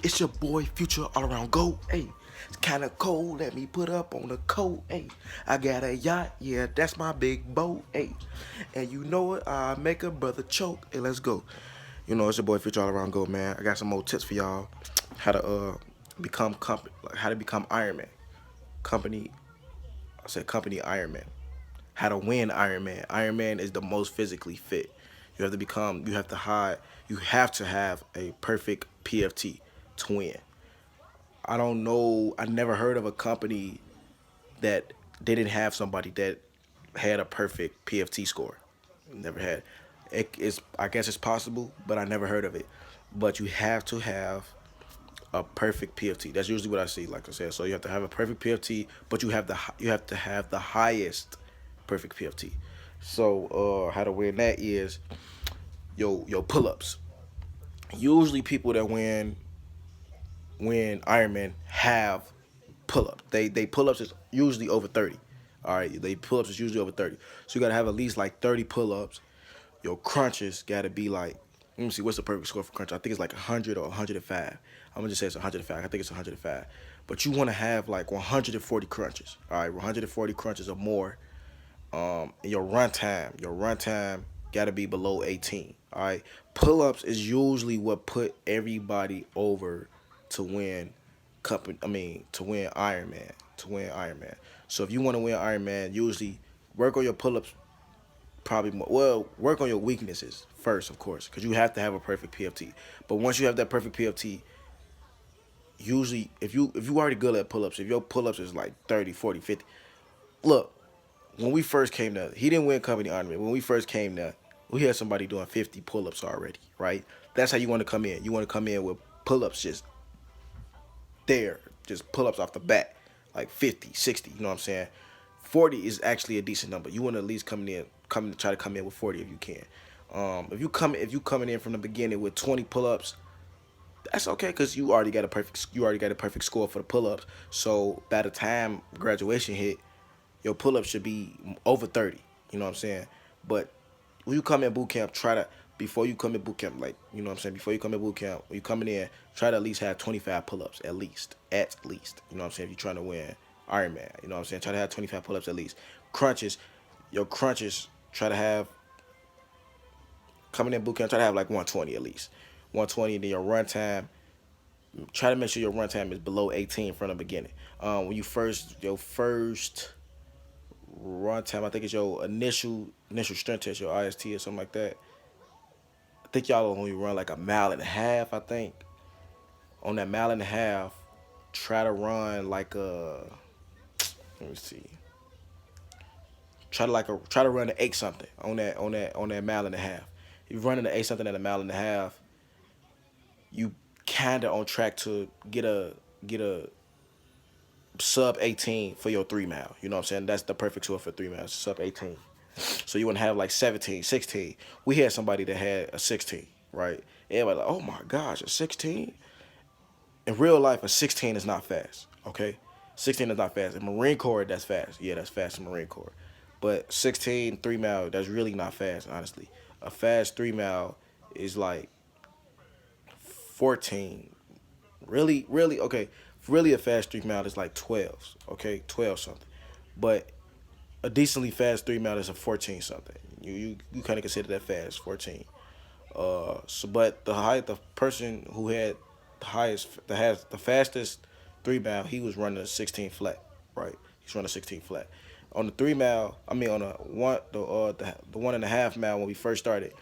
It's your boy, Future All Around Go. Hey, it's kinda cold. Let me put up on the coat. Hey, I got a yacht. Yeah, that's my big boat. Hey, and you know it. I make a brother choke. Hey, let's go. You know, it's your boy, Future All Around Go, man. I got some more tips for y'all. How to how to become Ironman. Company, I said company Ironman. How to win Ironman. Ironman is the most physically fit. You have to have a perfect PFT to win. I don't know. I never heard of a company that they didn't have somebody that had a perfect PFT score. Never had. It's I guess it's possible, but I never heard of it. But you have to have a perfect PFT. That's usually what I see. Like I said, so you have to have a perfect PFT, but you have to have the highest perfect PFT. So how to win that is your pull ups. Usually people that win Ironman have pull up. They pull ups is usually over 30. All right, they pull ups is usually over 30. So you gotta have at least like 30 pull ups. Your crunches gotta be like, let me see, what's the perfect score for crunch? I think it's like 100 or 105. I'm gonna just say it's 105. I think it's 105. But you wanna have like 140 crunches. All right, 140 crunches or more. Your run time gotta be below 18. All right, pull ups is usually what put everybody over to win company. I mean, to win Ironman. To win Ironman. So if you want to win Ironman, usually work on your pull ups. Probably more, well, work on your weaknesses first, of course, because you have to have a perfect PFT. But once you have that perfect PFT, usually if you already good at pull ups, if your pull ups is like 30, 40, 50, look, when we first came there, he didn't win company Ironman. When we first came there, we had somebody doing 50 pull ups already, right? That's how you want to come in. You want to come in with pull ups just there, just pull ups off the bat, like 50, 60, you know what I'm saying? 40 is actually a decent number. You want to at least try to come in with 40 if you can. If you coming in from the beginning with 20 pull ups, that's okay because you already got a perfect score for the pull ups. So by the time graduation hit, your pull ups should be over 30. You know what I'm saying? But when you come in boot camp, try to before you come in boot camp, like you know what I'm saying, before you come in boot camp, when you coming in, try to at least have 25 pull-ups at least. At least. You know what I'm saying? If you're trying to win Ironman, you know what I'm saying? Try to have 25 pull-ups at least. Crunches, your crunches, try to have coming in boot camp, try to have like 120 at least. 120, then your run time. Try to make sure your run time is below 18 from the beginning. When your first run time, I think it's your initial strength test, your IST or something like that. I think y'all only run like a mile and a half. I think on that mile and a half, try to run like a let me see, try to run an eight something on that mile and a half. If you're running an eight something at a mile and a half, you kinda on track to get a sub 18 for your 3 mile. You know what I'm saying? That's the perfect score for 3 miles, sub 18. So you want to have like 17, 16. We had somebody that had a 16, right? Everybody like, oh my gosh, a 16? In real life, a 16 is not fast, okay? 16 is not fast. In Marine Corps, that's fast. Yeah, that's fast in Marine Corps. But 16, 3 mile, that's really not fast, honestly. A fast 3 mile is like 14. Really, really, okay. Really, a fast 3 mile is like 12, okay? 12 something. But a decently fast 3 mile is a 14 something. You kind of consider that fast, 14. But the person who had the fastest 3 mile, he was running a 16 flat, right? He's running a 16 flat. On the 3 mile, I mean on the 1.5 mile when we first started,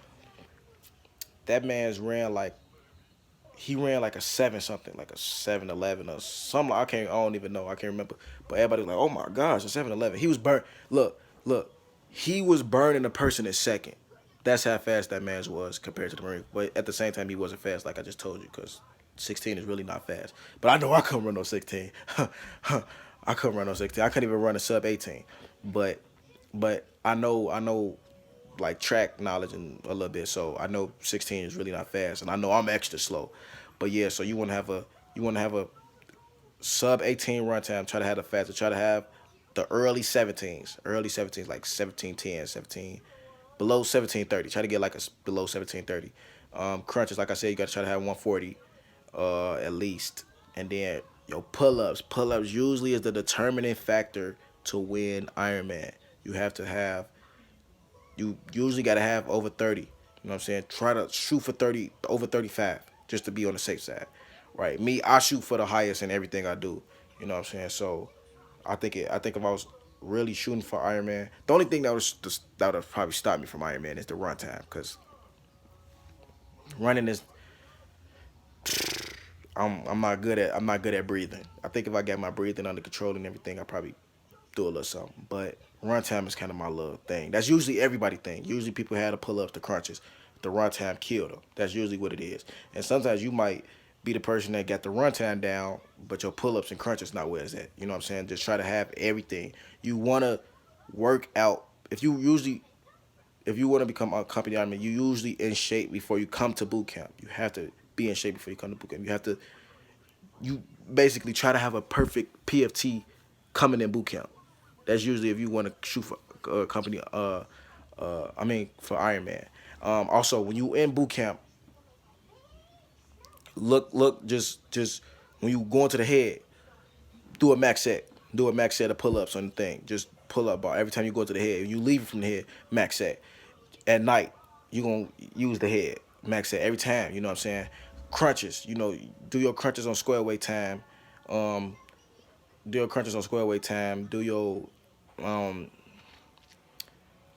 that man's ran like he ran like a seven something, like a 7:11 or something. I don't even know. I can't remember. But everybody was like, oh my gosh, a 7:11. He was burnt. Look, he was burning a person in second. That's how fast that man's was compared to the Marine. But at the same time, he wasn't fast, like I just told you, because 16 is really not fast. But I know I couldn't run no 16. I couldn't run no 16. I couldn't even run a sub 18. But I know like track knowledge and a little bit, so I know 16 is really not fast, and I know I'm extra slow. But yeah, so you want to have a sub 18 run time. Try to have the faster. Try to have the early 17s like 17:10, 17 below 17:30. Try to get like below 17:30. Crunches, like I said, you got to try to have 140. at least. And then your pull-ups usually is the determining factor to win Ironman. You have to have you usually got to have over 30. You know what I'm saying? Try to shoot for 30, over 35, just to be on the safe side. Right? Me, I shoot for the highest in everything I do. You know what I'm saying? So I think if I was really shooting for Ironman, the only thing that would probably stop me from Ironman is the run time, because running is I'm not good at breathing. I think if I got my breathing under control and everything, I probably do a little something. But run time is kind of my little thing. That's usually everybody thing. Usually people have the pull ups, the crunches. The run time killed them. That's usually what it is. And sometimes you might be the person that got the run time down, but your pull ups and crunches not where it's at. You know what I'm saying? Just try to have everything. You wanna work out. If you want to become a company admin, you usually in shape before you come to boot camp. You have to be in shape before you come to boot camp. You basically try to have a perfect PFT coming in boot camp. That's usually if you want to shoot for a company. For Ironman. Also, when you in boot camp, just when you go into the head, do a max set. Do a max set of pull ups on the thing. Just pull up bar every time you go to the head. You leave it from the head, max set. At night, you gonna use the head, max set every time. You know what I'm saying? Crunches. Do your crunches on square weight time. Um, do your crunches on square weight time. Do your um,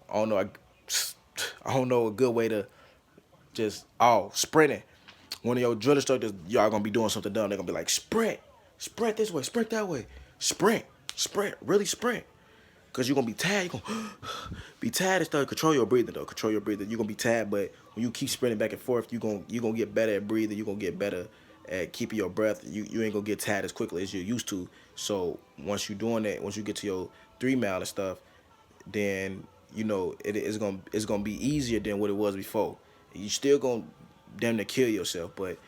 I don't know. I don't know a good way to just sprinting. One of your drill instructors, y'all gonna be doing something dumb. They're gonna be like, sprint this way, sprint that way, sprint, really sprint. Cause you're gonna be tired. You're gonna be tired and stuff. Control your breathing though. Control your breathing. You're gonna be tired, but when you keep sprinting back and forth, you gonna get better at breathing. You're gonna get better at keeping your breath. You ain't gonna get tired as quickly as you're used to. So once you're doing that, once you get to your 3 mile and stuff, then it's gonna be easier than what it was before. You still gonna damn near kill yourself, but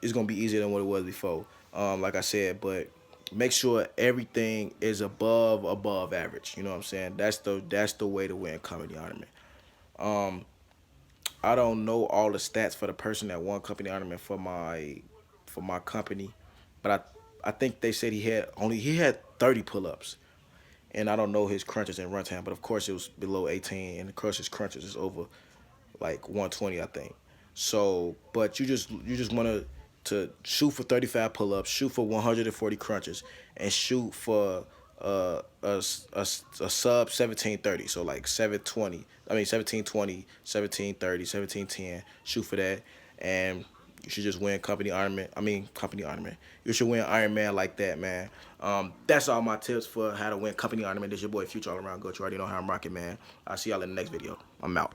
it's gonna be easier than what it was before. Like I said, but make sure everything is above average. You know what I'm saying? That's the way to win company ornament. Um, I don't know all the stats for the person that won company ornament for my company, but I think they said he had 30 pull ups, and I don't know his crunches and run time, but of course it was below 18, and of course his crunches is over like 120, I think. So, but you just want to shoot for 35 pull-ups, shoot for 140 crunches, and shoot for a sub 1730. So like 720. I mean 1720, 1730, 1710. Shoot for that, and you should just win company ornament. I mean company ornament. You should win Iron Man like that, man. That's all my tips for how to win company ornament. This your boy Future All Around Coach. You already know how I'm rocking, man. I'll see y'all in the next video. I'm out.